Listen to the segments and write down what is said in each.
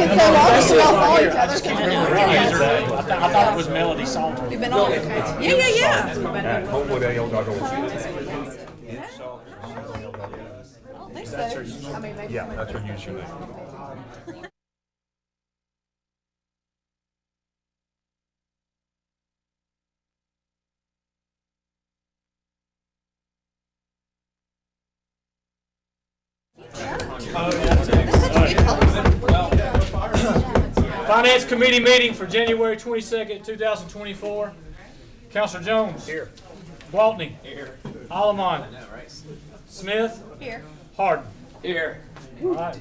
can say all the y'all saw each I just other. can't remember her user. I thought it was Melody Salter. We've been on. Yeah. At homewood.al.org. I think so. I mean, maybe. Yeah, that's her username. Finance Committee meeting for January 22nd, 2024. Counselor Jones. Here. Gwaltney. Here. Alaman. Smith. Here. Harden. Here. All right.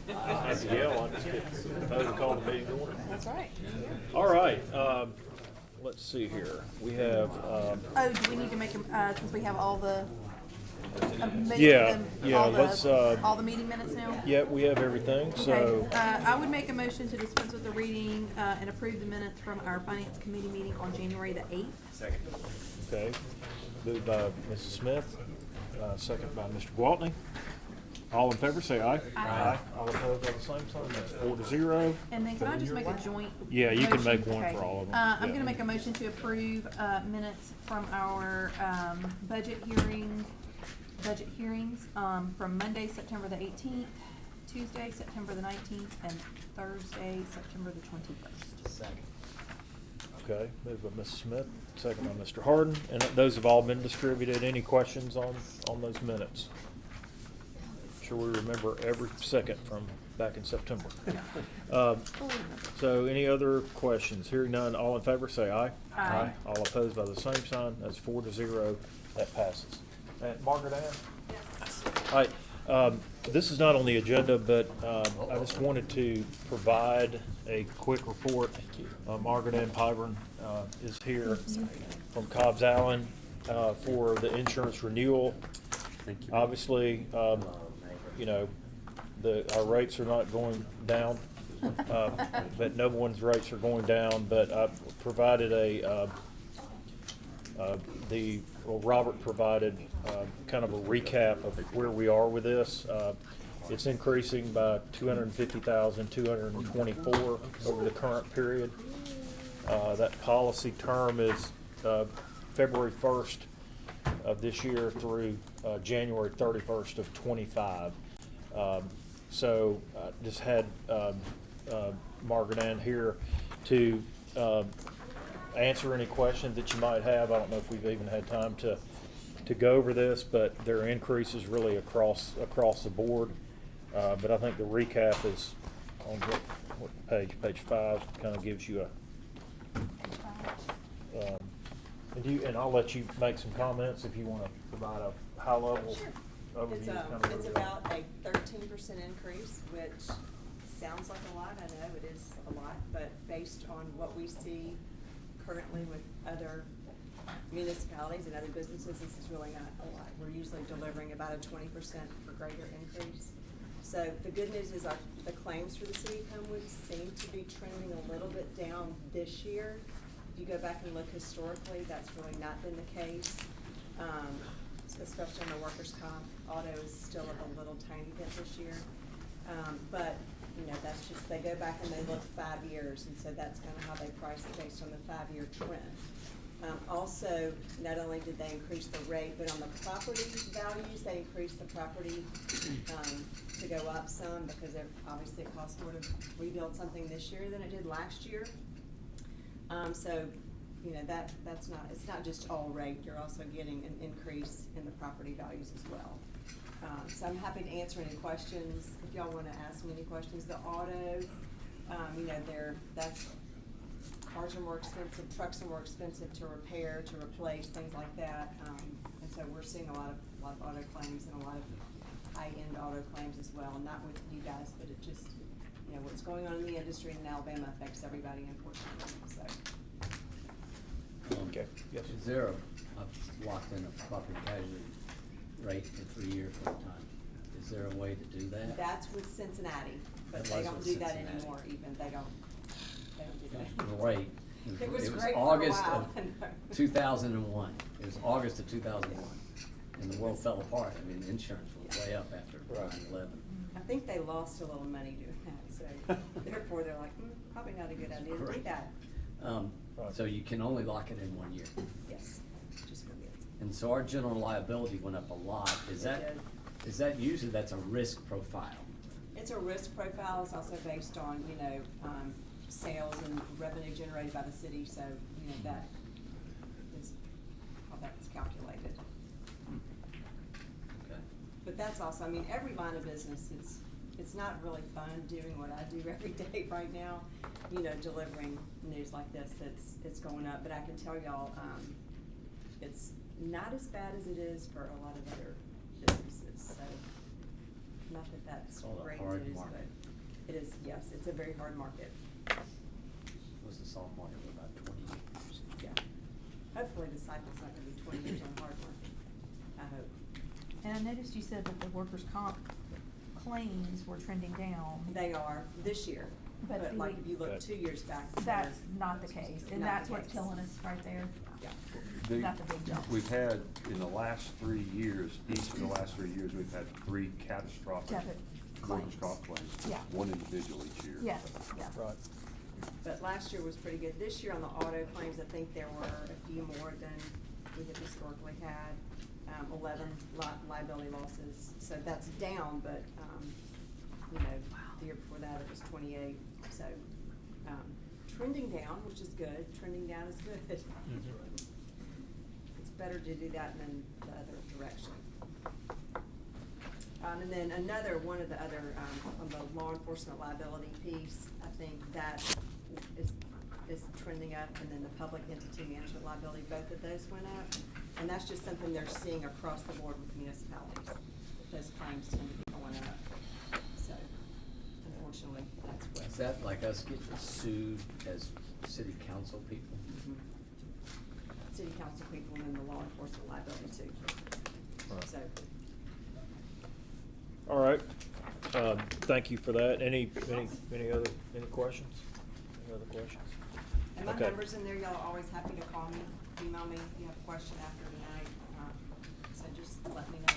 That's a yell. I just get call the meeting to order. That's right. All right. Let's see here. We have. Oh, do we need to make them, since we have all the, Yeah, all let's, all the meeting minutes now? Yeah, we have everything. So. Okay, I would make a motion to dispense with the reading, and approve the minutes from our finance committee meeting on January the 8th. Second. Okay. Moved by Mrs. Smith, second by Mr. Gwaltney. All in favor, say aye. Aye. All opposed by the same sign. That's 4-0. And then can I just make a joint? Yeah, you can motion? make one Okay. for all of them. I'm Yeah. gonna make a motion to approve, minutes from our, budget hearings, from Monday, September the 18th, Tuesday, September the 19th, and Thursday, September the 21st. Second. Okay, moved by Mrs. Smith, second by Mr. Harden, and those have all been distributed. Any questions on those minutes? Sure we remember every second from back in September. So any other questions? Hearing none, all in favor say aye. Aye. All opposed by the same sign. That's 4-0. That passes. And Margaret Ann? Yes. All right. This is not on the agenda, but I just wanted to provide a quick report. Thank you. Margaret Ann Pyburn is here from Cobbs Allen for the insurance renewal. Thank you. Obviously, you know, our rates are not going down, but no one's rates are going down. But I provided Robert provided kind of a recap of where we are with this. It's increasing by $250,224 over the current period. That policy term is February 1st of this year through January 31st of 25. So I just had Margaret Ann here to answer any questions that you might have. I don't know if we've even had time to go over this, but there are increases really across the board. But I think the recap is on what page 5 kind of gives you a and I'll let you make some comments if you want to provide a high level overview. It's about a 13% increase, which sounds like a lot. I know it is a lot, but based on what we see currently with other municipalities and other businesses, this is really not a lot. We're usually delivering about a 20% or greater increase. So the good news is the claims for the city of Homewood seem to be trending a little bit down this year. If you go back and look historically, that's really not been the case. Especially on the workers' comp, auto is still up a little tiny bit this year. But, you know, that's just, they go back and they look 5 years, and so that's kind of how they price it based on the 5-year trend. Also, not only did they increase the rate, but on the property values, they increased the property to go up some because obviously it costs more to rebuild something this year than it did last year. So, you know, it's not just all rate, you're also getting an increase in the property values as well. So I'm happy to answer any questions, if y'all wanna ask me any questions. The auto, you know, cars are more expensive, trucks are more expensive to repair, to replace, things like that. And so we're seeing a lot of auto claims and a lot of high-end auto claims as well, not with you guys, but it just, you know, what's going on in the industry in Alabama affects everybody, unfortunately, so. Okay. Yes. Is there a locked in a property casualty rate for 3 years at a time? Is there a way to do that? That's with Cincinnati, but That they was don't with do that Cincinnati. anymore even, they don't do that. Great. It was great for a August while. of 2001. It was August of 2001. and the world fell apart. I mean, insurance was way up after Right. 9/11. I think they lost a little money doing that, so therefore they're like, probably not a good idea to do Correct. that. Right. So you can only lock it in 1 year. Yes, just for you. And so our general liability went up a lot. Is It that, did. is that usually, that's a risk profile? It's a risk profile, it's also based on, sales and revenue generated by the city, so, that is how that's calculated. Okay. But that's also, every line of business, it's not really fun doing what I do every day right now, delivering news like this, it's going up, but I can tell y'all, it's not as bad as it is for a lot of other businesses, so, not that that's All the great hard news, market. but it is, yes, it's a very hard market, It was a soft market for about 20 years. yeah. Hopefully the cycle's not gonna be 20 years on hard market, I hope. And I noticed you said that the workers' comp claims were trending down. They are this year, But but the like week- if you look Okay. 2 years back. That's they're not the case, and not that's the what's case. killing us right there. Yeah. Not the big jumps. We've had, in the last 3 years, each of the last 3 years, we've had 3 catastrophic Debit workers' claims. comp claims. Yeah. One individual each year. Yes, yeah. Right. But last year was pretty good. This year on the auto claims, I think there were a few more than we have historically had. 11 liability losses, so that's down, but, the year before that it was 28, so, trending down, which is good. Trending down is good. It's better to do that than the other direction. And then one of the other, on the law enforcement liability piece, I think that is trending up, and then the public entity management liability, both of those went up. And that's just something they're seeing across the board with municipalities. Those claims tend to be going up. So unfortunately, that's what. Is that like us getting sued as city council people? City council people and then the law enforcement liability too. Right. So, All right, thank you for that. Any questions? Any other questions? and my Okay. number's in there, y'all are always happy to call me, email me if you have a question after tonight, so just let me know.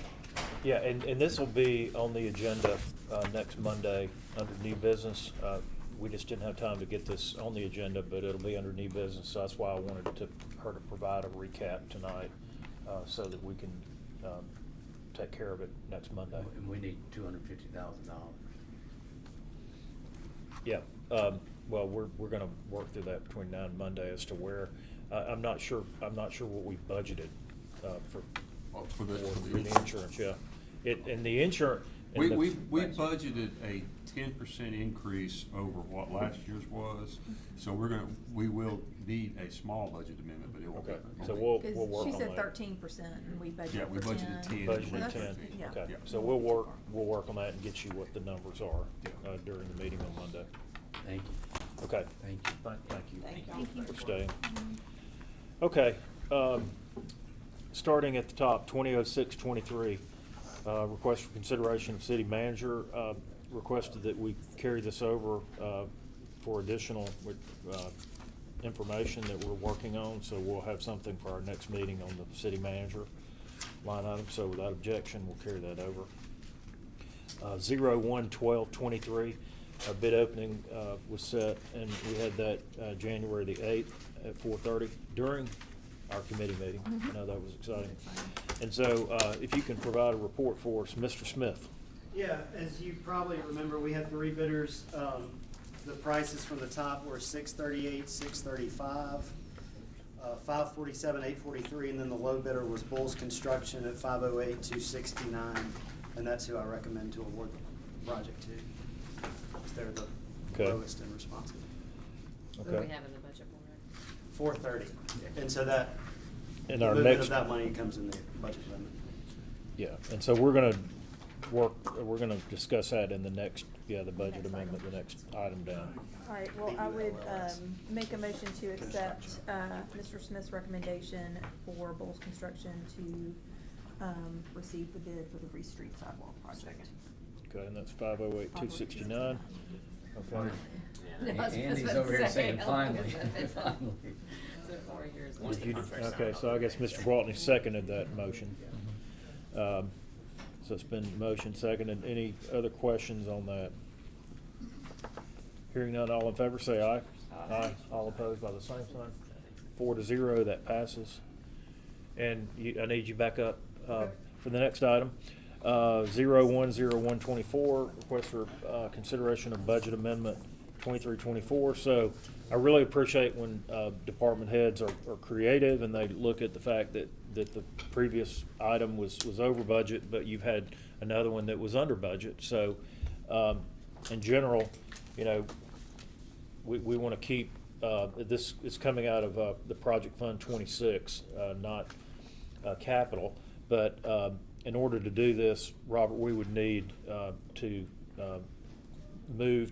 Yeah, and this will be on the agenda next Monday under new business. We just didn't have time to get this on the agenda, but it'll be under new business, so that's why I wanted her to provide a recap tonight, so that we can take care of it next Monday. And we need $250,000. Yeah, well, we're gonna work through that between now and Monday as to where, I'm not sure what we budgeted for Oh, for the insurance, yeah. And the insurance. We budgeted a 10% increase over what last year's was, so we will need a small budget amendment, but it will be. Okay, so we'll work on that. She said 13%, and we budgeted Yeah, we for 10. budgeted 10. Budgeted Well, 10, that's- yeah. okay. Yeah. So we'll work on that and get you what the numbers are Yeah. During the meeting on Monday. Thank you. Okay. Thank you. Thank you. Thank y'all. Thank you. For staying. Okay, starting at the top, 2006-23, request for consideration of city manager, requested that we carry this over for additional information that we're working on, so we'll have something for our next meeting on the city manager line item, so without objection, we'll carry that over. 01-12-23, bid opening was set, and we had that January the 8th at 4:30 during our committee meeting. I know that was exciting. And so if you can provide a report for us, Mr. Smith. Yeah, as you probably remember, we had 3 bidders. The prices from the top were $638, $635, $547, $843, and then the low bidder was Bulls Construction at $508, $269, and that's who I recommend to award the project to. 'Cause they're the Okay. lowest and responsive. What do Okay. we have in the budget for it? $430, and so that, And the our movement next, of that money comes in the budget limit. yeah, and so we're gonna discuss that in the next, the budget Next amendment, item. the next item down. All right, well, I would make a motion to accept Mr. Smith's recommendation for Bulls Construction to receive the bid for the Grease Street sidewalk project. Okay, and that's 508-269. Okay. Yeah. No, I was Andy's just over here about to saying say, finally, it's finally. been 4 years. Did you- Okay, so I guess Mr. Broughton seconded that motion. So it's been motion seconded. Any other questions on that? Hearing none, all in favor say aye. Aye. All opposed by the same sign. 4-0, that passes. And I need you back up for the next item. 010124, request for consideration of budget amendment 2324. So I really appreciate when department heads are creative and they look at the fact that the previous item was over budget, but you've had another one that was under budget. So in general, you know, we want to keep, this is coming out of the Project Fund 26, not capital. But in order to do this, Robert, we would need to move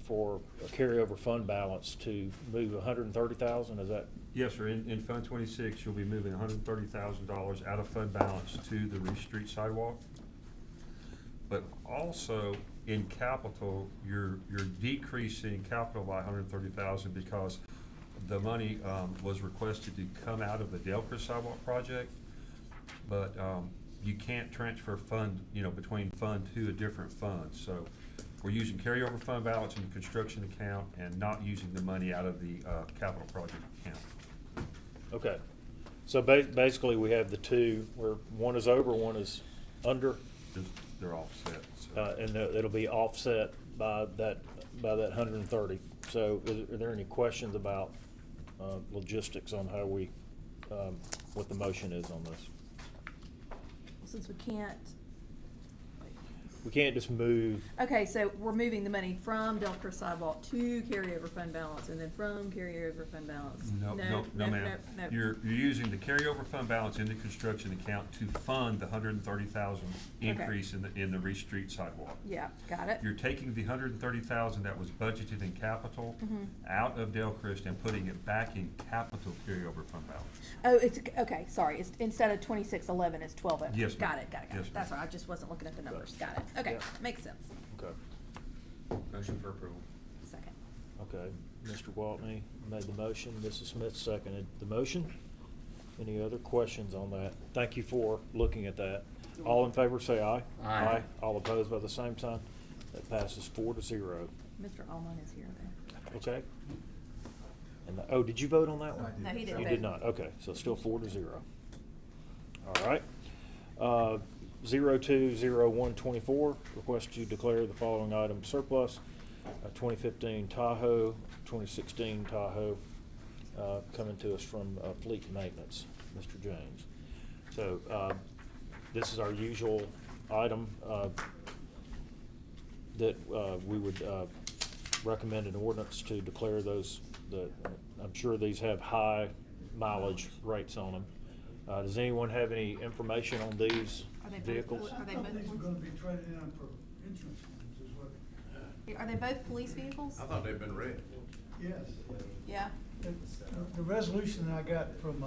for a carryover fund balance to move 130,000. Is that? Yes, sir. In Fund 26, you'll be moving $130,000 out of fund balance to the Reese Street sidewalk. But also in capital, you're decreasing capital by $130,000 because the money was requested to come out of the Delcris sidewalk project, but you can't transfer fund, between fund to a different fund. So we're using carryover fund balance in the construction account and not using the money out of the capital project account. Okay. So basically, we have the two where one is over, one is under. They're offset. So. And it'll be offset by that 130. So are there any questions about logistics on how we, what the motion is on this? Since we can't, We can't just move. okay, so we're moving the money from Delcris sidewalk to carryover fund balance, and then from carryover fund balance. No, ma'am. No. You're using the carryover fund balance in the construction account to fund the $130,000 increase in the Reese Street sidewalk. Yeah, got it. You're taking the $130,000 that was budgeted in capital out of Delcris and putting it back in capital carryover fund balance. Oh, it's, okay, sorry, it's, instead of 2611, it's 12. Yes, ma'am. Got it. Yes, ma'am. That's right, I just wasn't looking at the numbers. Got it. Okay, Yeah. makes sense. Okay. Motion for approval. Second. Okay. Mr. Waltney made the motion. Mrs. Smith seconded the motion. Any other questions on that? Thank you for looking at that. All in favor say aye. Aye. All opposed by the same sign. That passes 4-0. Mr. Allman is here then. Okay. And oh, did you vote on that one? No, he didn't You vote. did not. Okay, so still 4-0. All right. 020124, request to declare the following item surplus: 2015 Tahoe, 2016 Tahoe, coming to us from Fleet Maintenance, Mr. James. So this is our usual item that we would recommend an ordinance to declare those. I'm sure these have high mileage rates on them. Does anyone have any information on these Are they both vehicles? Are they I both thought these were police? gonna be traded in for insurance claims is what, Are they both police vehicles? I thought they'd been red. yes. Yeah. The resolution that I got from,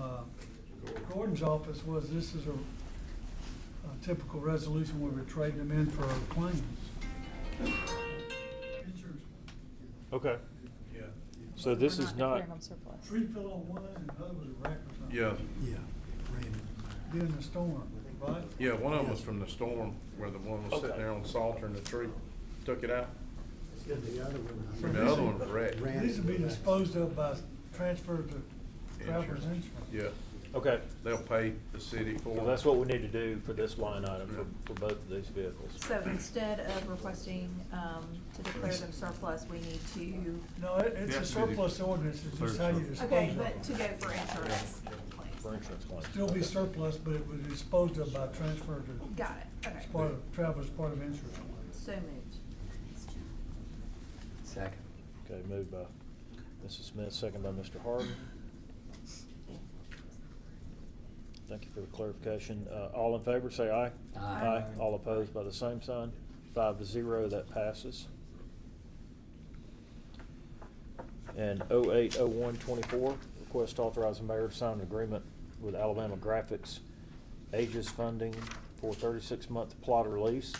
Gordon's office was this is a typical resolution where we're trading them in for claims. Insurance. Okay, Yeah. so this We're is not, declaring them surplus. Tree fell on one and the other was a wreck or something. Yeah, During the storm, right? yeah, one of them was from the storm where the one was sitting Okay. there on Salter and the tree took it out. So And the other one was wrecked. These will be disposed of by transfer to travelers Insurance. insurance. Yeah, okay, they'll pay the city for so it. that's what we need to do for this line item for both of these vehicles. So instead of requesting to declare them surplus, we need to, No, it's a surplus ordinance, it's just how you dispose of okay, it. but to go for insurance For claims. insurance claims. Still be surplus, but it was disposed of by transfer to, Got it, okay. as part of, travelers part of insurance. So moved. Second. Okay, moved by Mrs. Smith, second by Mr. Harden. Thank you for the clarification. All in favor, say aye. Aye. All opposed by the same sign. 5-0, that passes. And 080124, request to authorize the mayor to sign an agreement with Alabama Graphics Aegis Funding for 36-month plot release.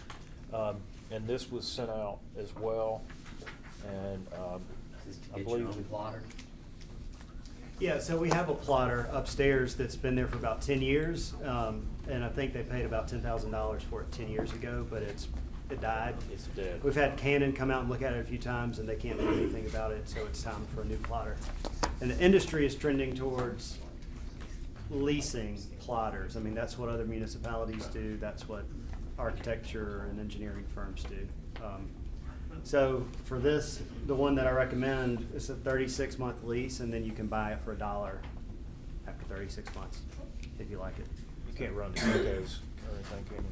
And this was sent out as well. And Is this to I get your believe own plotter? Yeah, so we have a plotter upstairs that's been there for about 10 years, and I think they paid about $10,000 for it 10 years ago, but it died. It's dead. We've had Canon come out and look at it a few times, and they can't do anything about it, so it's time for a new plotter. And the industry is trending towards leasing plotters. I mean, that's what other municipalities do. That's what architecture and engineering firms do. So for this, the one that I recommend is a 36-month lease, and then you can buy it for $1 after 36 months, if you like it. You can't run to Kinko's or anything, can you?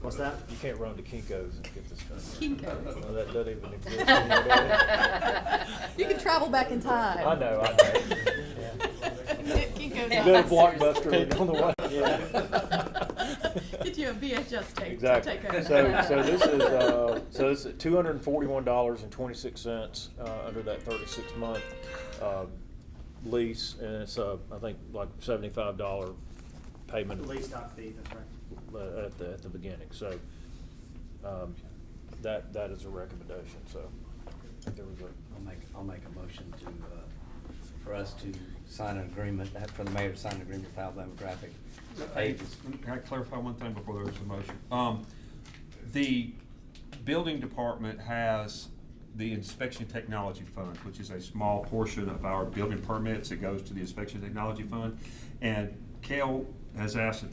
What's that? You can't run to Kinko's and get this done. Kinko's. No, that doesn't even exist anymore, does it? You can travel back in time. I know. Kinko's. Go to Blockbuster on the way. Yeah. Get you a VHS tape to Exactly. take over. So this is $241.26 under that 36-month lease, and it's I think like $75 payment Lease doc fee, that's right. at the beginning. So that is a recommendation. So there was a. I'll make a motion to, for us to sign an agreement, for the mayor to sign an agreement with Alabama Graphic Pages. Can I clarify one thing before there's a motion? The building department has the inspection technology fund, which is a small portion of our building permits. It goes to the inspection technology fund. And Cal has asked that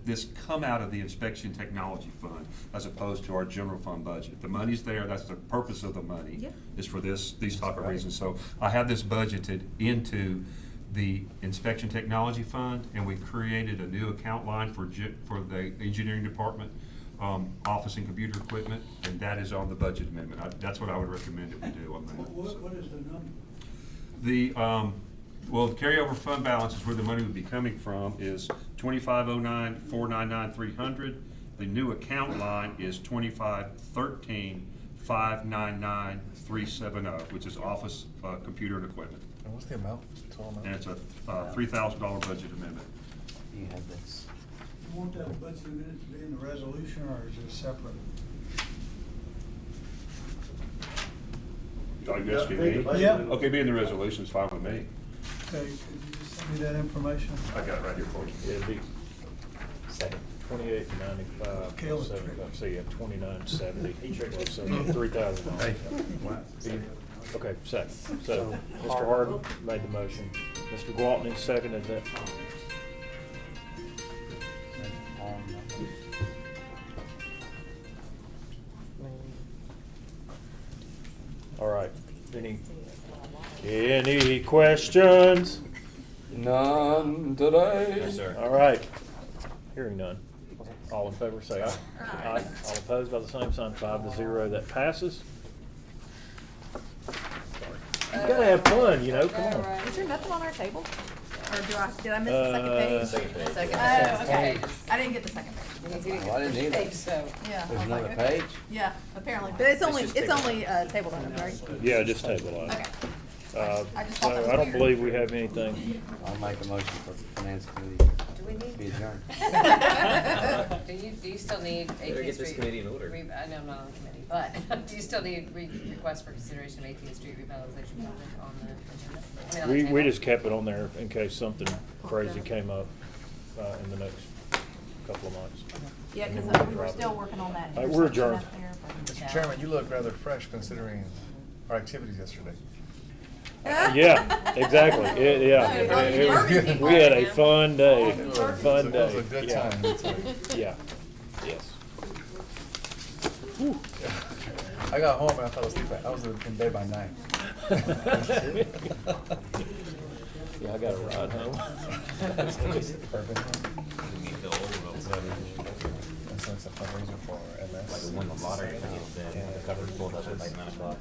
this come out of the inspection technology fund as opposed to our general fund budget. The money's there, that's the purpose of the money, Yep. is for these type of reasons. So I have this budgeted into the inspection technology fund, and we created a new account line for the engineering department, office and computer equipment, and that is on the budget amendment. That's what I would recommend that we do on that. What is the number? The, well, the carryover fund balance is where the money would be coming from, is 2509-499-300. The new account line is 2513-599-370, which is office, computer and equipment. And what's the amount? Total amount? And it's a $3,000 budget amendment. You have this. You want that budget amendment to be in the resolution, or is it separate? I guess you mean? Yeah. Okay, being the resolution is fine with me. Okay, could you just send me that information? I got it right here for you. It'd be $28.95. Caleb. So you have $29.70. So $3,000. Okay, second. So Mr. Harden made the motion. Mr. Gwaltney seconded that. All right. Any questions? None today. Yes, sir. All right. Hearing none. All in favor, say aye. Aye. All opposed by the same sign, 5-0. That passes. You gotta have fun, you know, come on. Is there nothing on our table? Or did I miss the second page? Second page. Oh, okay. I didn't get the second page. Oh, I didn't either. Yeah. There's I was like, another okay. page? Yeah, apparently, but it's only table items, right? Yeah, just table it. Okay. I just So thought that was I don't weird. believe we have anything. I'll make a motion for finance committee Do we to need? be adjourned. Do you still need Better 18th get this Street? committee in order. I know I'm not on the committee, but do you still need request for consideration of 18th Street revitalization project on the agenda? I mean, on the We table? just kept it on there in case something crazy came up in the next couple of months. Yeah, because we were still working on that. All right, we're intersection adjourned. up there, but- Mr. Chairman, you look rather fresh considering our activities yesterday. Yeah, exactly. We had a fun day, fun It day. was a good Yeah. time. It's like- Yeah, yes. I got home and I fell asleep. I was in bed by 9. Yeah, I got a ride home. Perfect. Meet the old ones. And so it's a fundraiser for MS. Like when the lottery gets in, the cover's pulled up at like 9 o'clock.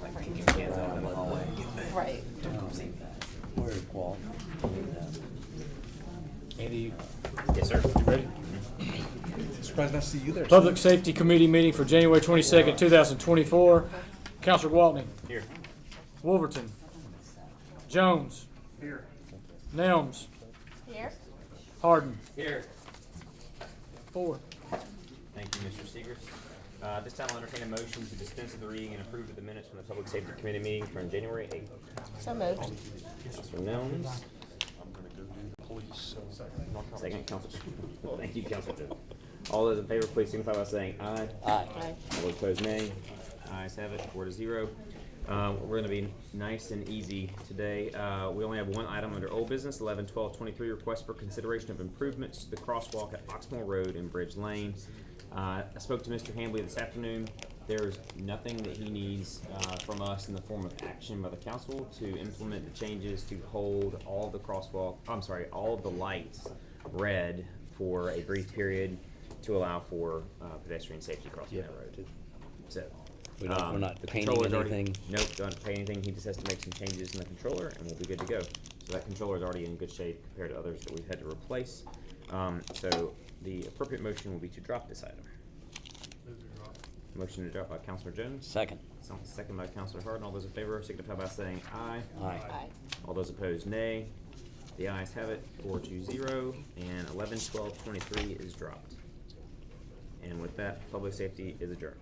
Like kicking kids out in the hallway. Right. Where's Walt? Andy? Yes, sir. You ready? Surprised not to see you there. Public Safety Committee meeting for January 22nd, 2024. Counselor Gwaltney. Here. Wolverton. Jones. Here. Nelms. Here? Harden. Here. 4. Thank you, Mr. Seegers. This time I'll entertain a motion to dispense with the reading and approve of the minutes from the Public Safety Committee meeting from January 8th. So moved. Councilor Nelms. Second, Councilor. Thank you, Councilor Jones. All those in favor, please signify by saying aye. Aye. All those opposed, nay. Ayes have it, 4-0. We're gonna be nice and easy today. We only have one item under old business, 11-12-23, request for consideration of improvements to the crosswalk at Oxmoor Road and Bridge Lane. I spoke to Mr. Hambley this afternoon. There's nothing that he needs from us in the form of action by the council to implement the changes to hold all the all of the lights red for a brief period to allow for pedestrian safety crossing that road. So, We're not the painting controller's already- anything? Nope, don't have to pay anything. He just has to make some changes in the controller and we'll be good to go. So that controller is already in good shape compared to others that we've had to replace. So the appropriate motion will be to drop this item. Motion to drop by Councilor Jones. Second. Second by Councilor Harden. All those in favor signify by saying aye. Aye. Aye. All those opposed, nay. The ayes have it, 4-0, and 11-12-23 is dropped. And with that, public safety is adjourned.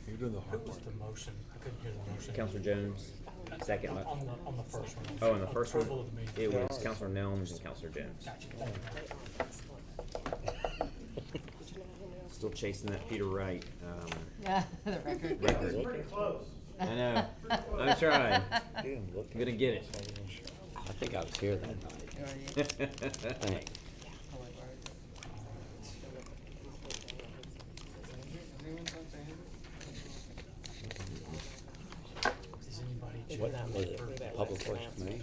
You're doing the hard What was the motion? I couldn't hear the motion. Councilor Jones, second by. On the first one. Oh, and the first one, Approval of the meeting. it was Councilor Nelms and Councilor Jones. Gotcha. Still chasing that Peter Wright, Yeah, the record. record. I know, I'm trying. I'm gonna get it. I think I was here that night. Thank- Does anybody What check was for it? Public Works Committee?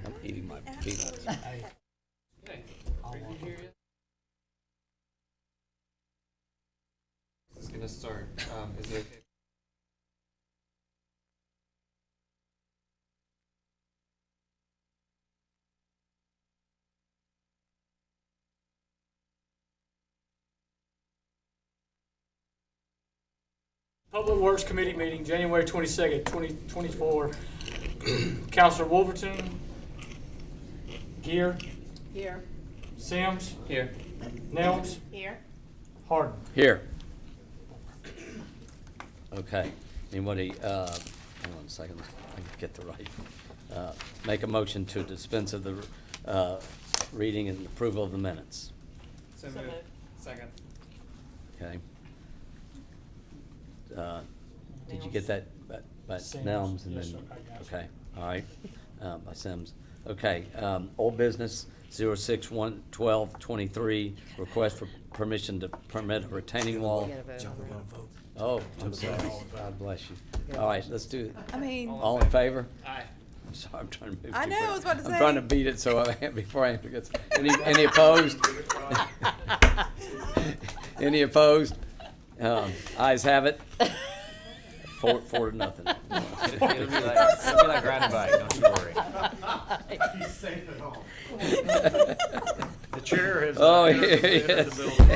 I'm eating my peanuts. Hey. I'll walk over. It's gonna start. Is it okay? Public Works Committee meeting, January 22nd, 2024. Councilor Wolverton. Gear. Here. Sims. Here. Nelms. Here. Harden. Here. Okay, anybody, hold on a second, I can get the right. Make a motion to dispense of the, reading and approval of the minutes. So moved. Second. Okay. Did you get that by Sims. Nelms and Yes, then? sir, I got it. Okay, all right, by Sims. Okay, old business, 06-1-12-23, request for permission to permit a retaining wall. Oh, I'm sorry, God bless you. All right, let's do it. I mean, All in favor? Aye. I'm sorry, I'm trying to move. I too know, I quick. was about to I'm say. trying to beat it so before I have to get, any opposed? Any opposed? Ayes have it. 4-0. It'll be like riding a bike, don't you worry. He's safe at home. The chair has. Oh, entered the yes. building.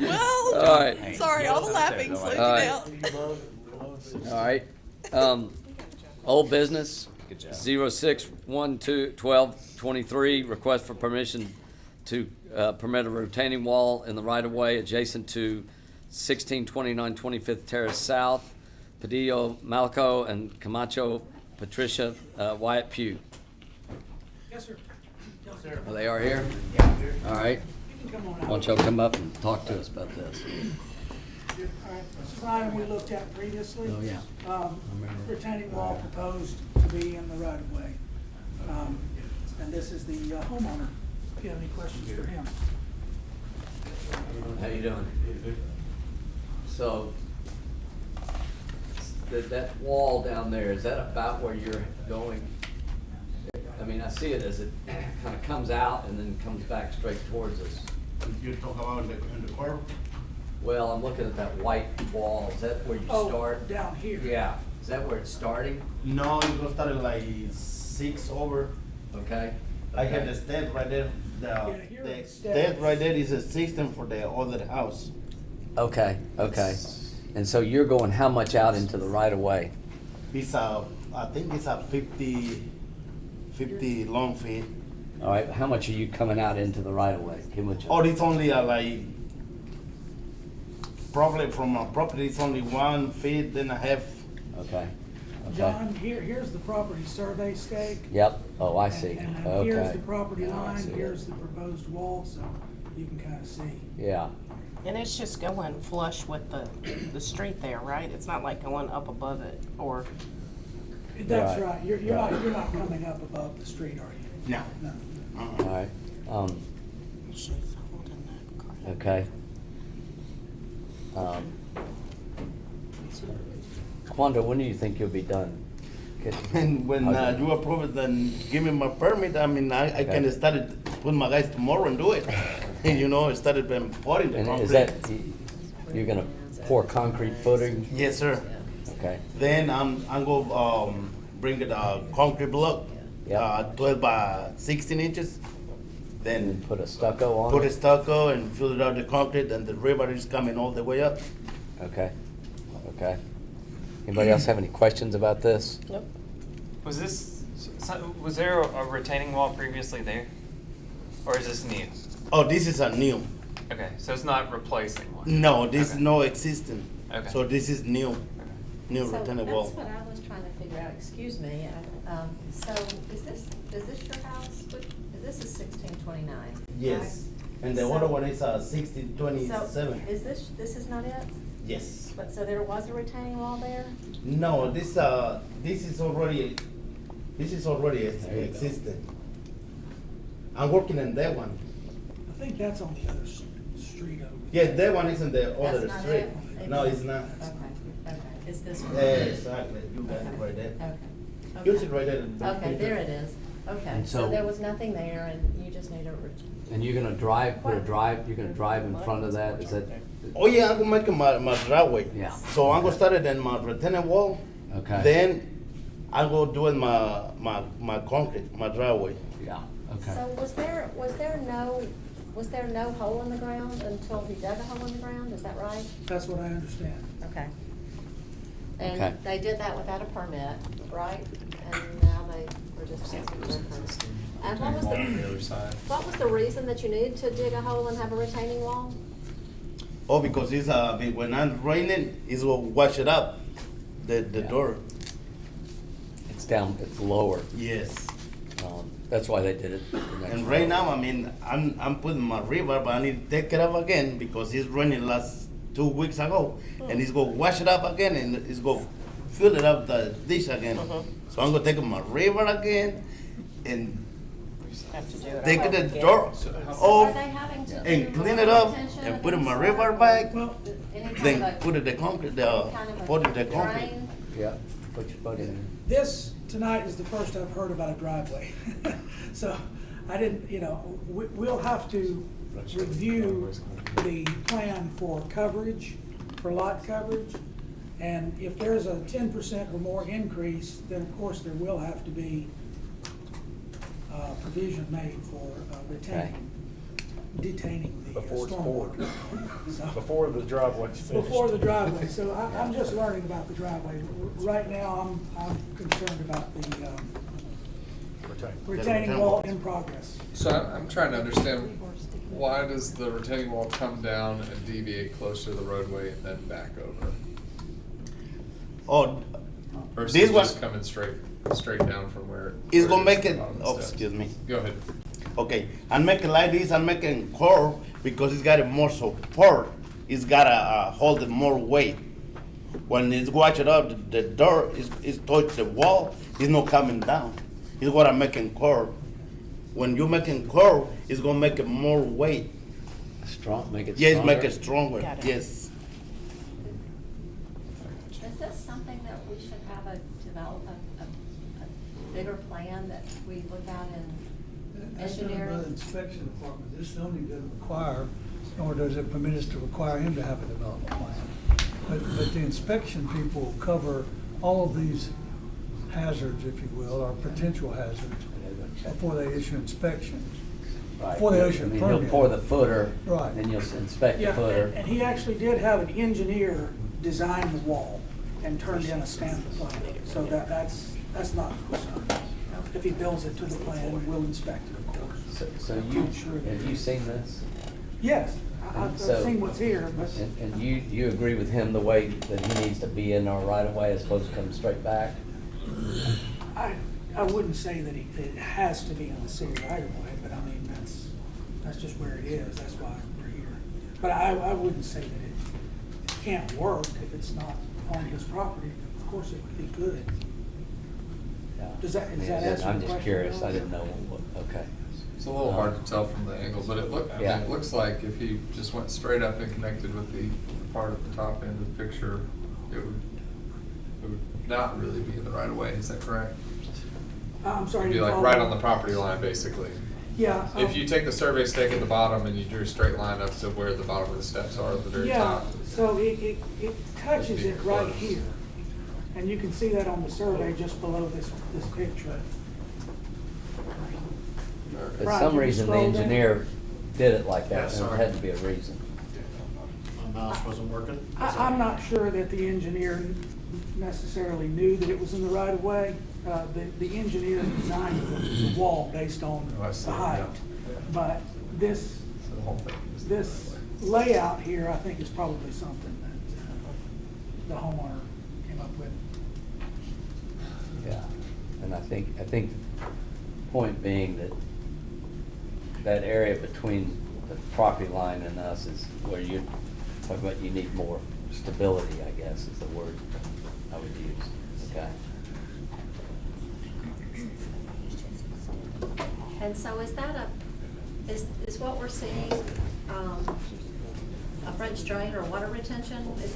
well, All right. sorry, all the laughing slowed you All right. down. All right, old business, Good job. 06-1-12-23, request for permission to, permit a retaining wall in the right-of-way adjacent to 1629 25th Terrace South, Padillo, Malco, and Camacho, Patricia, Wyatt Pugh. Yes, sir. Oh, they are here? All right. Why don't y'all come up and talk to us about this? All right, this is an item we looked at previously. Oh, yeah. Retaining wall proposed to be in the right of way. And this is the homeowner, if you have any questions for him. How you doing? So, that wall down there, is that about where you're going? I mean, I see it as it kind of comes out and then comes back straight towards us. You talk about in the curve? Well, I'm looking at that white wall. Is that where you Oh, start? down here. Yeah. Is that where it's starting? No, it was started like 6 over. Okay. I have the stand right there. here The it's stand right there is a system for the other house. Okay, okay. And so you're going how much out into the right of way? It's I think it's a 50 long feet. All right, how much are you coming out into the right of way? How much? Or it's only like, probably from my property, it's only 1 feet and a half. Okay. Okay. John, here's the property survey stake. Yep. Oh, I see. And Okay. here's the property Now I line, see it. here's the proposed wall, so you can kind of see. Yeah. And it's just going flush with the street there, right? It's not like going up above it, or, That's Right. right, you're not coming up above the street, are you? No. No. All right. she's holding that card. Okay. Quando, when do you think you'll be done? And when Okay. you approve it, then give me my permit. I mean, I can Okay. start it, put my guys tomorrow and do it. And you know, started pouring the And concrete. is that, you're gonna pour concrete footing? Yes, sir. Okay. Then I'm go bring it concrete block, Yeah. 12 by 16 inches. And Then put a stucco on put a it? stucco and fill it out the concrete, and the river is coming all the way up. Okay. Okay. Anybody else have any questions about this? Nope. Was there a retaining wall previously there? Or is this new? Oh, this is a new. Okay, so it's not replacing one? No, this Okay. no existing. Okay. So this is new, new So retaining wall. that's what I was trying to figure out, excuse me, so is this your house? This is 1629? Yes. And the So- other one is 1627. So, this is not it? Yes. But, so there was a retaining wall there? No, this is already existing. I'm working on that one. I think that's on the other street over. Yeah, that one is in the other That's not street. it? No, it's not. Okay, it's this one? Exactly, you got it right there. Okay. Use it right there. in the Okay, picture. there it is, okay, And so so- there was nothing there and you just need a And you're gonna you're gonna drive in front of that? Is that? Oh yeah, I'm gonna make my driveway. Yeah. So I'm gonna start it in my retaining wall. Okay. Then I'm gonna do it my concrete, my driveway. Yeah, okay. So was there no hole in the ground until he dug a hole in the ground, is that right? That's what I understand. Okay. Okay. And they did that without a permit, right? And now they were just asking for a permit. And what was On the other side. what was the reason that you needed to dig a hole and have a retaining wall? Oh, because it's when I'm raining, it's gonna wash it up, the door. It's down, it's lower. Yes. That's why they did it. And right now, I mean, I'm putting my river, but I need to take it up again because it's raining last 2 weeks ago, and it's gonna wash it up again, and it's gonna fill it up the dish again. So I'm gonna take my river again, and Have to do it take all the again. door So are off they having to and do clean it up retention and of put in my any river sort? bag, Any kind then of a- put it the concrete, kind of a put it the concrete. drain? Yeah, put your butt in This tonight is the first I've heard about a driveway. So I didn't, we'll have to review the plan for coverage, for lot coverage. And if there's a 10% or more increase, then of course there will have to be provision made for detaining the Before it's stormwater. poured. So- Before the driveway's finished. Before the driveway, so I'm just learning about the driveway. Right now, I'm concerned about the retaining wall in progress. So I'm trying to understand, why does the retaining wall come down and deviate closer to the roadway and then back over? Oh, Versus this one just coming straight down from where? is where gonna is make at the it, bottom of the oh, steps? excuse me. Go ahead. Okay, I'm making like this, I'm making curve because it's got a more support. It's gotta hold it more weight. When it's watching up, the door is touch the wall, it's not coming down. It's what I'm making curve. When you making curve, it's gonna make it more weight. Strong, make it Yes, stronger? make it stronger, Got it. yes. Is this something that we should develop a bigger plan that we look at in That's done by engineering? the inspection department. This zoning doesn't require, nor does it permit us to require him to have a development plan. But the inspection people cover all of these hazards, if you will, or potential hazards, before they issue inspections. Right. Before they issue I a mean, permit. He'll pour the footer. Right. Then you'll inspect the Yeah, footer. and he actually did have an engineer designed the wall and turned in a stamp plan. So that's not a concern. If he builds it to the plan, we'll inspect it, of course. So I'm you, sure have you seen this? Yes, I've So- seen what's here, but And you agree with him the way that he needs to be in our right of way as opposed to coming straight back? I wouldn't say that it has to be on the city right of way, but I mean, that's just where it is, that's why we're here. But I wouldn't say that it can't work if it's not on his property, of course it could. Yeah. Does that I mean, answer the I'm just question, curious, Bill? I didn't know okay. It's a little hard to tell from the angle, but I mean, it looks like if he just went straight up and connected with the part at the top end of the picture, it would not really be in the right of way, is that correct? I'm sorry. It'd be like right on the property line, basically. Yeah. If you take the survey stake at the bottom and you drew a straight line up to where the bottom of the steps are at the very Yeah, top. so it touches it right here. And you can see that on the survey just below this picture. For Brian, some can you reason, the scroll down? engineer did it like Yeah, that, and sorry. there had to be a reason. My mouse wasn't working. I'm not sure that the engineer necessarily knew that it was in the right of way. The engineer designed the wall based on Oh, I see, the height. yeah. But this, So the whole thing is the this right of way. layout here, I think is probably something that the homeowner came up with. Yeah, and I think point being that area between the property line and us is where you're talking about you need more stability, I guess, is the word I would use, okay? And so is that is what we're seeing, a French drain or water retention? Is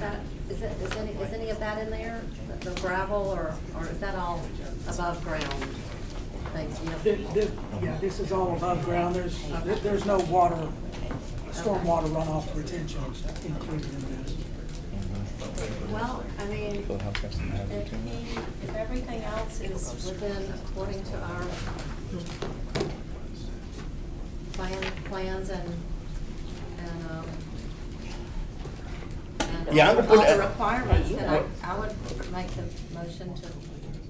any of that in there? The gravel or is that all above ground things? Yeah, this is all above ground. There's no water, stormwater runoff retention included in this. Well, I mean, if everything else is within, according to our plans and Yeah, I'm gonna put all the a- requirements, then I would make the motion to,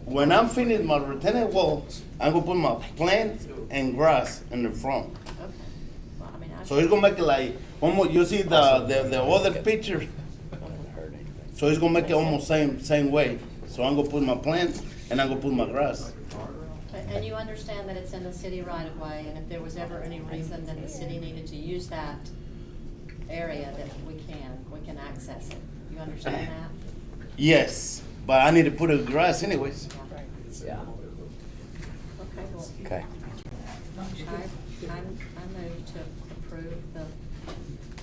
When I'm finished my retaining wall, I'm gonna put my plants and grass in the front. okay. Well, I mean, So it's gonna make it like, almost, you see the other picture? So it's gonna make it almost same way. So I'm gonna put my plants and I'm gonna put my grass. and you understand that it's in the city right of way, and if there was ever any reason that the city needed to use that area, that we can access it. You understand that? Yes, but I need to put a grass anyways. Yeah. Okay, well, Okay. I move to approve the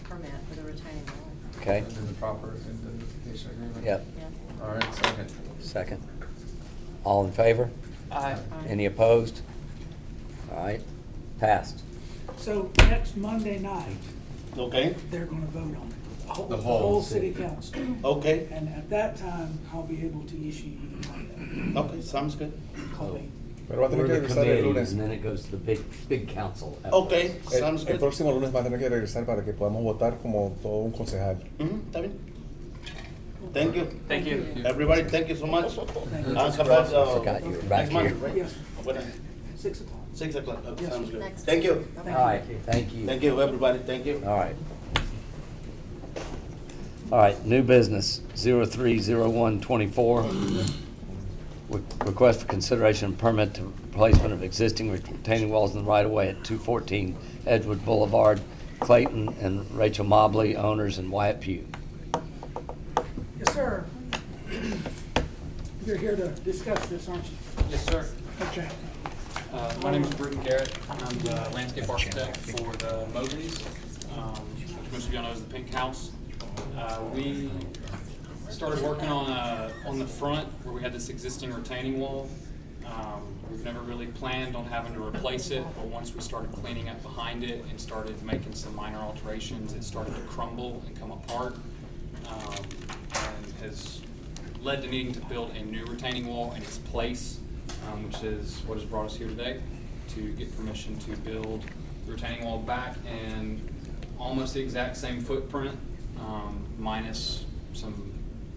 permit for the retaining wall. Okay, And then the proper indemnification agreement? yep, All right, second. second. All in favor? Aye. Any opposed? All right, passed. So next Monday night, Okay, they're gonna vote on it. The The whole whole city council. okay, And at that time, I'll be able to issue you the money. okay, sounds good. I'll be- Pero va a tener We're que the regresar el committee, lunes. and then it goes to the big council. Okay, sounds El good. próximo lunes va a tener que regresar para que podamos votar como todo un concejal. Está bien. Thank you. Thank you. Everybody, thank you so much. you. I'll come back, I forgot you were back next Monday, here. right? Yes, When? 6 o'clock. 6 o'clock, okay, Yes, sounds sir. good. Next. Thank you. All right, thank you. Thank you, everybody, thank you. All right. All right, new business, 030124. Request for consideration and permit to replacement of existing retaining walls in the right-of-way at 214 Edgewood Boulevard. Clayton and Rachel Mobley, owners, and Wyatt Pugh. Yes, sir. You're here to discuss this, aren't you? Yes, sir. Okay. My name is Bruton Garrett. I'm the landscape architect for the Mobleys, which most of y'all know is the Pink House. We started working on the front where we had this existing retaining wall. We've never really planned on having to replace it, but once we started cleaning up behind it and started making some minor alterations, it started to crumble and come apart, and has led to needing to build a new retaining wall in its place, which is what has brought us here today, to get permission to build the retaining wall back in almost the exact same footprint, minus some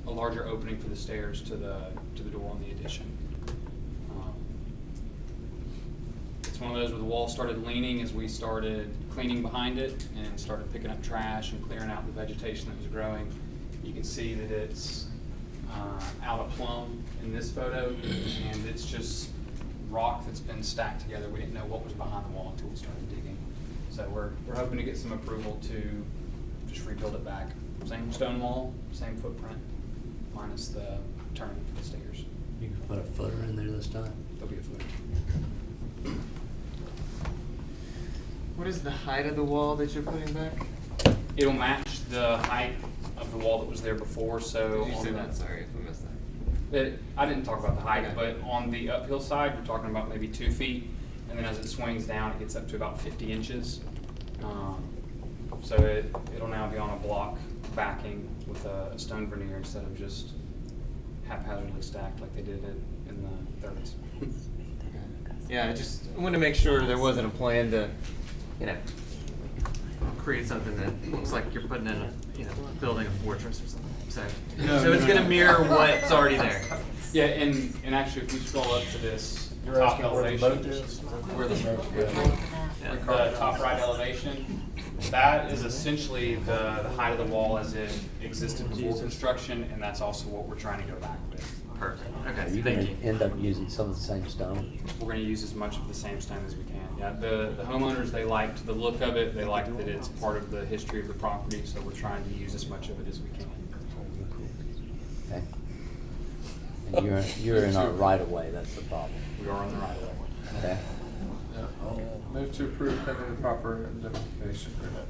a larger opening for the stairs to the door on the addition. It's one of those where the wall started leaning as we started cleaning behind it and started picking up trash and clearing out the vegetation that was growing. You can see that it's out of plumb in this photo, and it's just rock that's been stacked together. We didn't know what was behind the wall until we started digging. So we're hoping to get some approval to just rebuild it back. Same stone wall, same footprint, minus the turning for the stairs. You can put a footer in there this time? There'll be a footer. What is the height of the wall that you're putting back? It'll match the height of the wall that was there before, so. Did you on say the- that? Sorry if I missed that. I didn't talk about the height, Okay. but on the uphill side, you're talking about maybe 2 feet, and then as it swings down, it gets up to about 50 inches. So it'll now be on a block backing with a stone veneer instead of just haphazardly stacked like they did it in the 30s. Yeah, I just wanted to make sure there wasn't a plan to, create something that looks like you're putting in a, building a fortress or something. So, so it's gonna mirror what's already there. Yeah, and actually, if we scroll up to this You're top asking where the elevation, boat is? where the Yeah. the top right elevation, that is essentially the height of the wall as it existed before construction, and that's also what we're trying to go back with. Perfect. Are Okay, you thank gonna you. end up using some of the same stone? We're gonna use as much of the same stone as we can. Yeah, the homeowners, they liked the look of it, they liked that it's part of the history of the property, so we're trying to use as much of it as we can. Okay. And you're in our right of way, that's the problem. We are on the right of way. Okay? Yeah, I'll move to approve pending the proper indemnification agreement.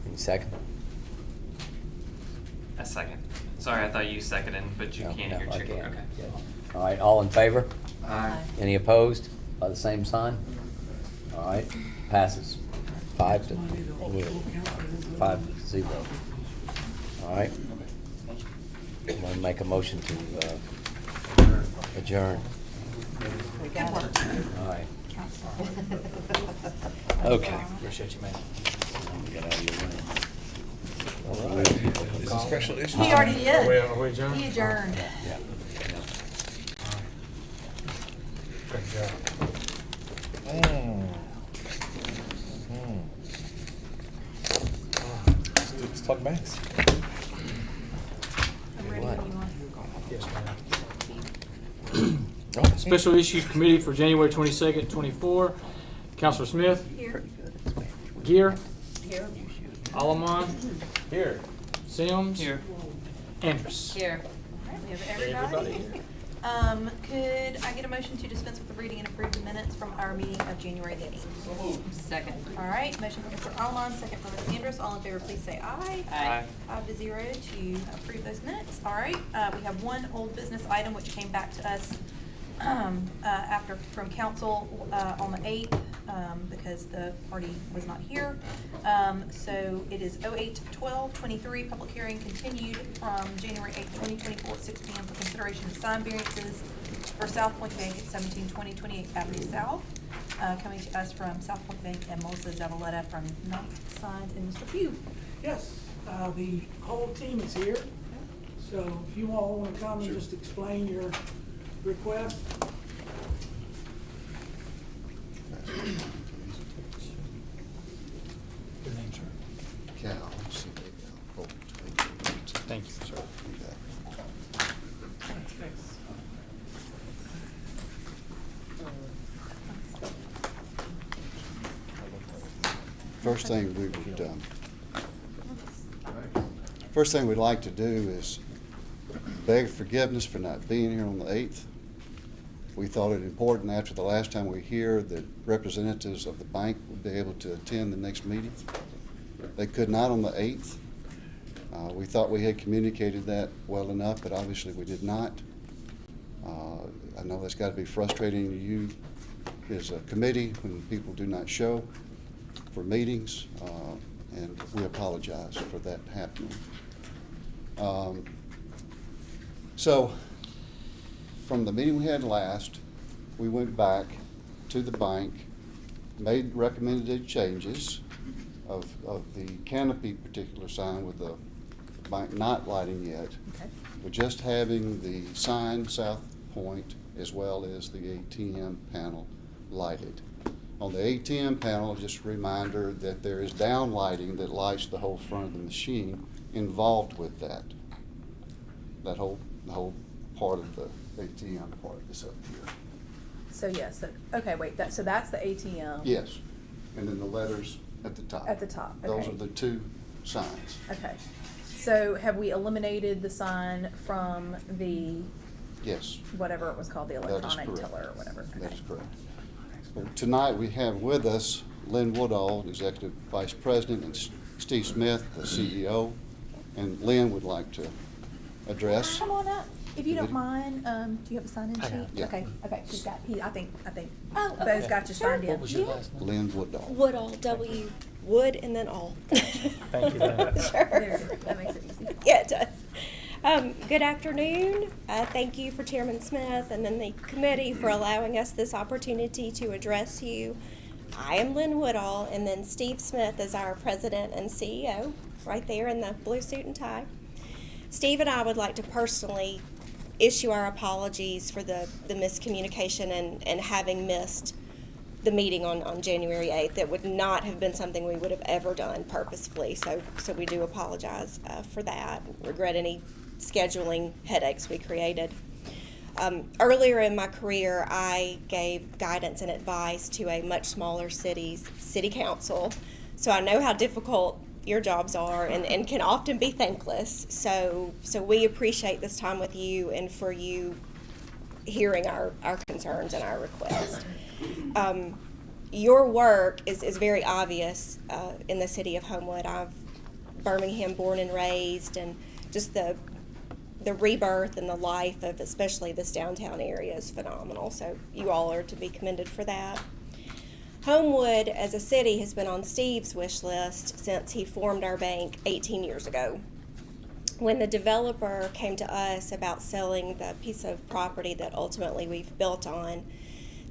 Any second? A second. Sorry, I thought you seconded, but you No, can't no, hear I chicken. can't. Okay. Yeah. All right, all in favor? Aye. Any opposed? By the same sign? All right, passes 5-0. All right. I'm gonna make a motion to adjourn. We got it. All right. Okay. Appreciate you, man. Get out of your way. Is it special issue? He already did. Are we adjourned? He adjourned. Yeah. Great job. Let's talk banks. I'm ready when you are. Yes, ma'am. Oh, Special Issues Committee for January 22nd, 24. Counselor Smith, Here. Gear, Here. Alaman, here. Sims. Here. Andrus. Here. All right, we have everybody. Could I get a motion to dispense with the reading and approve the minutes from our meeting of January 8th? Second. All right, motion from Mr. Almond, second from Ms. Andrus. All in favor, please say aye. Aye. 5-0 to approve those minutes. All right, we have one old business item which came back to us from council on the 8th because the party was not here. So it is 08/12/23, public hearing continued from January 8th, 2024 at 6 p.m. for consideration of sign variances for South Point Bank at 1720 28th Avenue South. Coming to us from South Point Bank and Melissa Zavaleta from Knox Signs and Mr. Pugh. Yes, the whole team is here, so if you all want to come and just explain your request. Good name, sir. Cal. Thank you, sir. First thing we would, first thing we'd like to do is beg forgiveness for not being here on the 8th. We thought it important after the last time we were here that representatives of the bank would be able to attend the next meeting. They could not on the 8th. We thought we had communicated that well enough, but obviously we did not. I know that's got to be frustrating to you as a committee when people do not show for meetings, and we apologize for that happening. So, from the meeting we had last, we went back to the bank, made recommended changes of the canopy particular sign with the bank not lighting yet. Okay. We're just having the sign South Point as well as the ATM panel lighted. On the ATM panel, just a reminder that there is down lighting that lights the whole front of the machine involved with that. The whole part of the ATM part is up here. So yes, okay, wait, so that's the ATM? Yes, and then the letters at the top. At the top, Those okay. are the two signs. Okay. So have we eliminated the sign from the, Yes. whatever it was called, the That is electronic correct. tiller or whatever? That Okay. is correct. Well, tonight, we have with us Lynn Woodall, Executive Vice President, and Steve Smith, the CEO. And Lynn would like to address. Come on up, if you The don't video. mind, do you have a sign-in sheet? Yeah. Okay, he's got, I think, Oh, those okay. got you Sure. signed in. What was your last Lynn Woodall. Woodall, W, Wood, and then all. Thank you, Lynn. Sure. There, that makes it easy. Yeah, it does. Good afternoon. Thank you for Chairman Smith and then the committee for allowing us this opportunity to address you. I am Lynn Woodall, and then Steve Smith is our president and CEO, right there in the blue suit and tie. Steve and I would like to personally issue our apologies for the miscommunication and having missed the meeting on January 8th. It would not have been something we would have ever done purposefully, so we do apologize for that. Regret any scheduling headaches we created. Earlier in my career, I gave guidance and advice to a much smaller city's city council, so I know how difficult your jobs are and can often be thankless. So we appreciate this time with you and for you hearing our concerns and our requests. Your work is very obvious in the city of Homewood. I've Birmingham born and raised, and just the rebirth and the life of especially this downtown area is phenomenal. So you all are to be commended for that. Homewood as a city has been on Steve's wish list since he formed our bank 18 years ago. When the developer came to us about selling the piece of property that ultimately we've built on,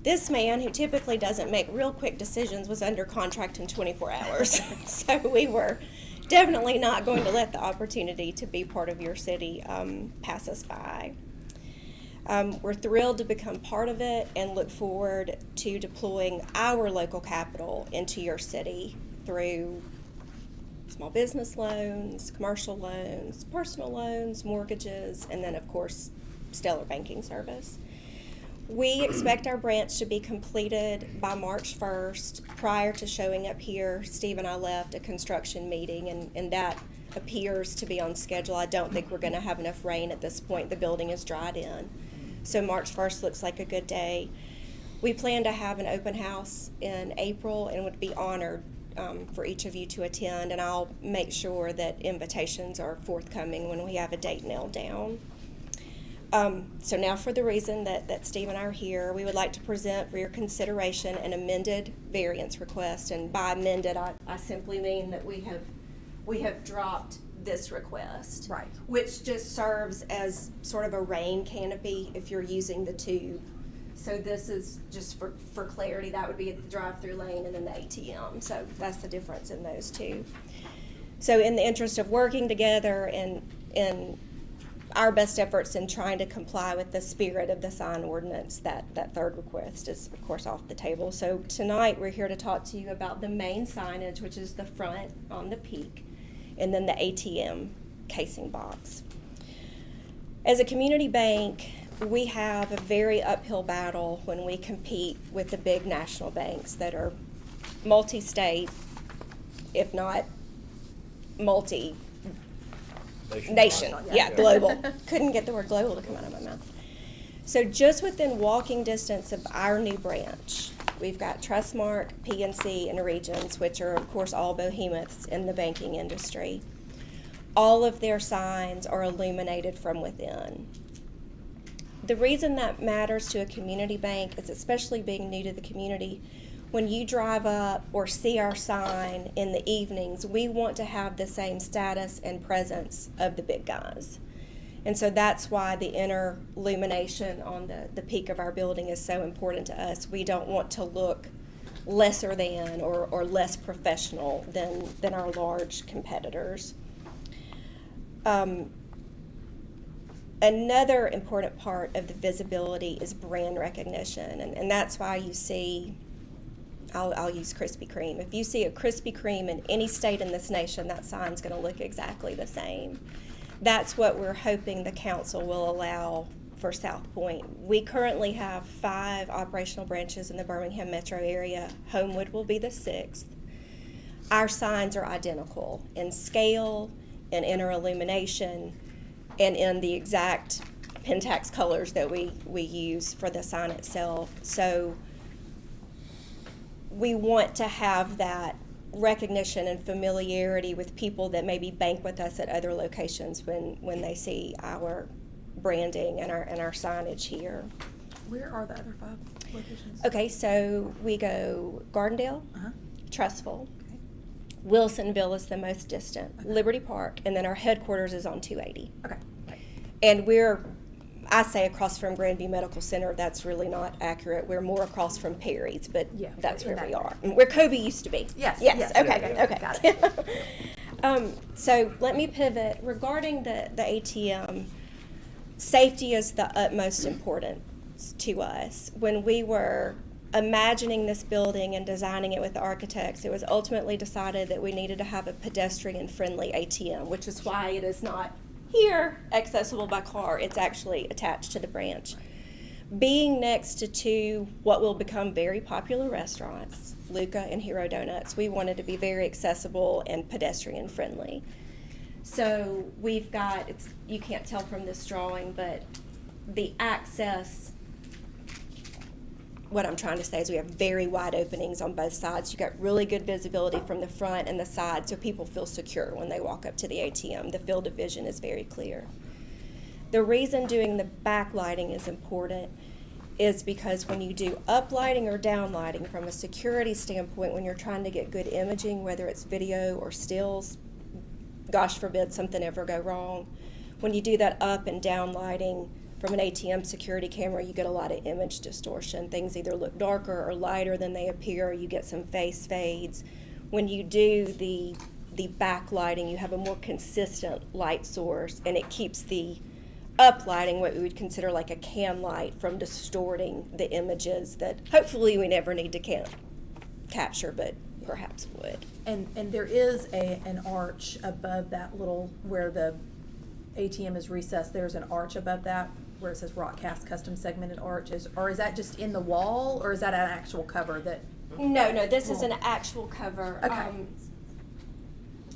this man, who typically doesn't make real quick decisions, was under contract in 24 hours. So we were definitely not going to let the opportunity to be part of your city pass us by. We're thrilled to become part of it and look forward to deploying our local capital into your city through small business loans, commercial loans, personal loans, mortgages, and then, of course, stellar banking service. We expect our branch to be completed by March 1st. Prior to showing up here, Steve and I left a construction meeting, and that appears to be on schedule. I don't think we're going to have enough rain at this point. The building is dried in. So March 1st looks like a good day. We plan to have an open house in April and would be honored for each of you to attend, and I'll make sure that invitations are forthcoming when we have a date nailed down. So now for the reason that Steve and I are here, we would like to present for your consideration an amended variance request. And by amended, I simply mean that we have dropped this request. Right. Which just serves as sort of a rain canopy if you're using the tube. So this is just for clarity, that would be at the drive-through lane and then the ATM. So that's the difference in those two. So in the interest of working together and in our best efforts in trying to comply with the spirit of the sign ordinance, that third request is of course off the table. So tonight we're here to talk to you about the main signage, which is the front on the peak, and then the ATM casing box. As a community bank, we have a very uphill battle when we compete with the big national banks that are multi-state, if not multi-nation. Yeah, global. Couldn't get the word global to come out of my mouth. So just within walking distance of our new branch, we've got Trustmark, PNC, and Regions, which are, of course, all behemoths in the banking industry. All of their signs are illuminated from within. The reason that matters to a community bank is, especially being new to the community, when you drive up or see our sign in the evenings, we want to have the same status and presence of the big guys. And so that's why the inner illumination on the peak of our building is so important to us. We don't want to look lesser than or less professional than our large competitors. Another important part of the visibility is brand recognition, and that's why you see, I'll use Krispy Kreme. If you see a Krispy Kreme in any state in this nation, that sign's going to look exactly the same. That's what we're hoping the council will allow for South Point. We currently have 5 operational branches in the Birmingham metro area. Homewood will be the 6th. Our signs are identical in scale, in inner illumination, and in the exact Pentax colors that we use for the sign itself. So we want to have that recognition and familiarity with people that maybe bank with us at other locations when they see our branding and our signage here. Where are the other 5 locations? Okay, so we go Gardendale, Trustful, Wilsonville is the most distant, Liberty Park, and then our headquarters is on 280. Okay. And I say across from Grandview Medical Center, that's really not accurate. We're more across from Perry's, but Yeah, that's in where we that are. Where Kobe used to be. Yes, Yes, yes, okay, okay, okay. got it. So let me pivot. Regarding the ATM, safety is the utmost importance to us. When we were imagining this building and designing it with the architects, it was ultimately decided that we needed to have a pedestrian-friendly ATM, which is why it is not here accessible by car. It's actually attached to the branch. Being next to 2 what will become very popular restaurants, Luca and Hero Donuts, we wanted to be very accessible and pedestrian-friendly. So we've got, you can't tell from this drawing, but the access, what I'm trying to say is we have very wide openings on both sides. You got really good visibility from the front and the side, so people feel secure when they walk up to the ATM. The field of vision is very clear. The reason doing the backlighting is important is because when you do uplighting or downlighting from a security standpoint, when you're trying to get good imaging, whether it's video or stills, gosh forbid something ever go wrong, when you do that up and down lighting from an ATM security camera, you get a lot of image distortion. Things either look darker or lighter than they appear. You get some face fades. When you do the backlighting, you have a more consistent light source, and it keeps the uplighting, what we would consider like a can light, from distorting the images that hopefully we never need to capture, but perhaps would. And there is an arch above that little, where the ATM is recessed, there's an arch above that where it says Rockcast Custom Segmented Arch. Or is that just in the wall, or is that an actual cover that? No, this is an actual cover. Okay.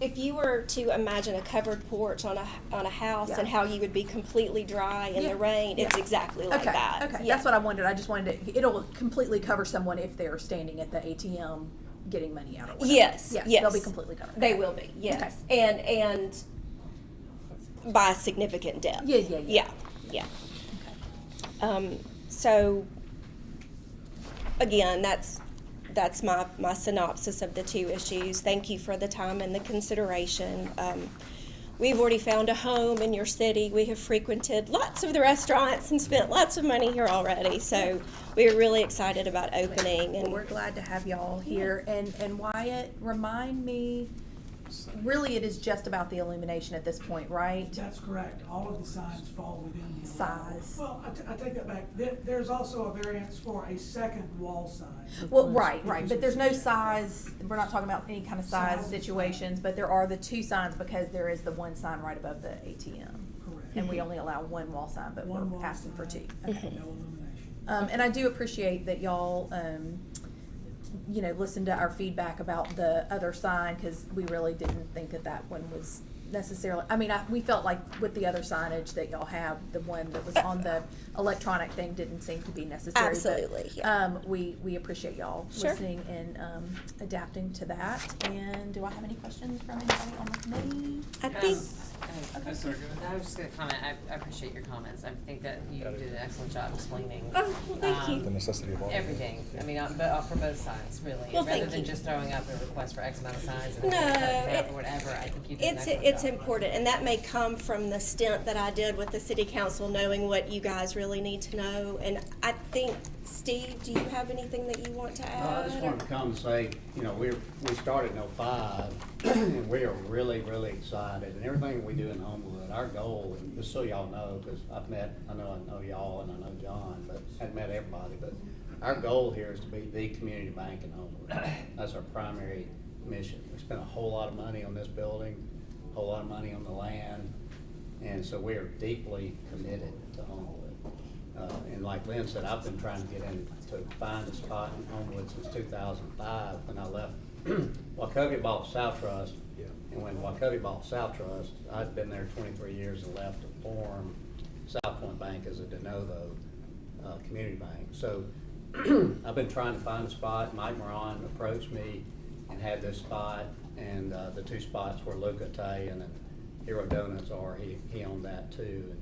If you were to imagine a covered porch on a house Yeah. and how you would be completely dry in the rain, it's exactly like that. Okay, Yeah. that's what I wondered. I just wanted to, it'll completely cover someone if they're standing at the ATM getting money out or whatever. Yes, yes. They'll be completely covered. They will be, yes. And by a significant depth. Yeah. So, again, that's my synopsis of the 2 issues. Thank you for the time and the consideration. We've already found a home in your city. We have frequented lots of the restaurants and spent lots of money here already. So we're really excited about opening. And we're glad to have y'all here. And Wyatt, remind me, really it is just about the illumination at this point, right? That's correct. All of the signs fall within the size. Well, I take that back. There's also a variance for a second wall sign. Well, right, but there's no size, we're not talking about any kind of size situations, but there are the 2 signs because there is the 1 sign right above the ATM. Correct. And we only allow 1 wall sign, but One we're wall asking for 2. sign, Okay. no illumination. And I do appreciate that y'all, listen to our feedback about the other sign, because we really didn't think that one was necessarily, we felt like with the other signage that y'all have, the one that was on the electronic thing didn't seem to be necessary. Absolutely, but, yeah. we appreciate y'all Sure. listening and adapting to that. And do I have any questions from anybody on the committee? I think. I was just gonna comment, I appreciate your comments. I think that you did an excellent job explaining. Oh, thank you. The necessity of all. Everything, for both sides, really. Well, Rather thank than you. just throwing up a request for X amount of signs and No, or whatever, I think you did an excellent it's important, and that may come from the stint that I did with the city council, knowing what you guys really need to know. And I think, Steve, do you have anything that you want to add? I just wanted to come and say, you know, we started in '05, and we are really, really excited. And everything we do in Homewood, our goal, and just so y'all know, because I know y'all and I know John, but I haven't met everybody, but our goal here is to be the community bank in Homewood. That's our primary mission. We spent a whole lot of money on this building, a whole lot of money on the land, and so we are deeply committed to Homewood. And like Lynn said, I've been trying to get in to find a spot in Homewood since 2005 when I left. Wachovia bought South Trust, and when Wachovia bought South Trust, I'd been there 23 years and left to form South Point Bank as a de novo community bank. So I've been trying to find a spot. Mike Moran approached me and had this spot, and the two spots were Luca Tay and Hero Donuts are. He owned that too. And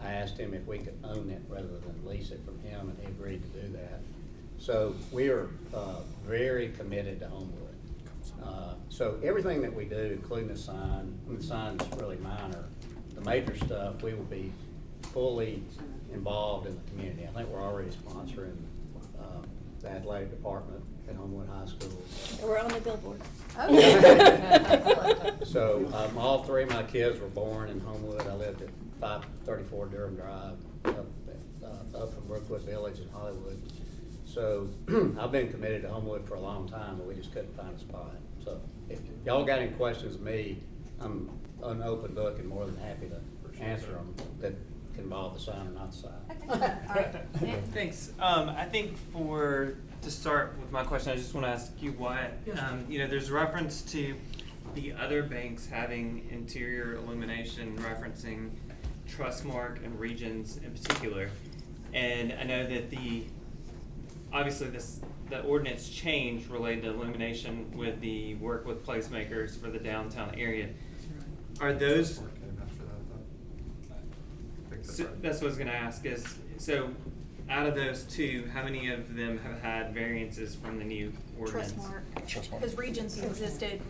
I asked him if we could own it rather than lease it from him, and he agreed to do that. So we are very committed to Homewood. So everything that we do, including the sign, the sign's really minor. The major stuff, we will be fully involved in the community. I think we're already sponsoring the athletic department at Homewood High School. We're on the billboard. So all three of my kids were born in Homewood. I lived at 534 Durham Drive, up from Brookwood Village in Hollywood. So I've been committed to Homewood for a long time, but we just couldn't find a spot. So if y'all got any questions of me, I'm an open book and more than happy to answer them that can involve the sign or not the sign. All right. Thanks. I think to start with my question, I just want to ask you why, you know, there's reference to the other banks having interior illumination referencing Trustmark and Regions in particular. And I know that obviously the ordinance change related to illumination with the work with placemakers for the downtown area. Are those, so that's what I was going to ask is, so out of those two, how many of them have had variances from the new ordinance? Trustmark. Because Regions existed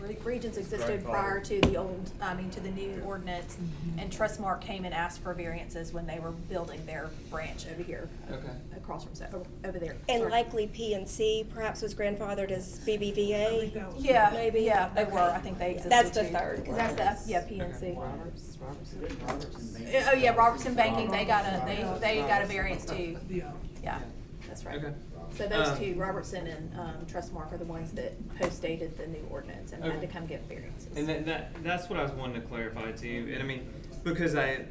prior to the new ordinance, and Trustmark came and asked for variances when they were building their branch over here. Okay. Across from, over there. And Sorry. likely PNC perhaps was grandfathered as BBVA? Yeah, maybe? yeah, they Okay. were, I think they existed That's the too. third. 'Cause that's PNC. Robertson. Oh, yeah, Robertson Banking, they got a variance too. Yeah, that's right. Okay. So those two, Robertson and Trustmark, are the ones that post-dated the new ordinance and had to come get variances. And that's what I was wanting to clarify too. And I mean, because I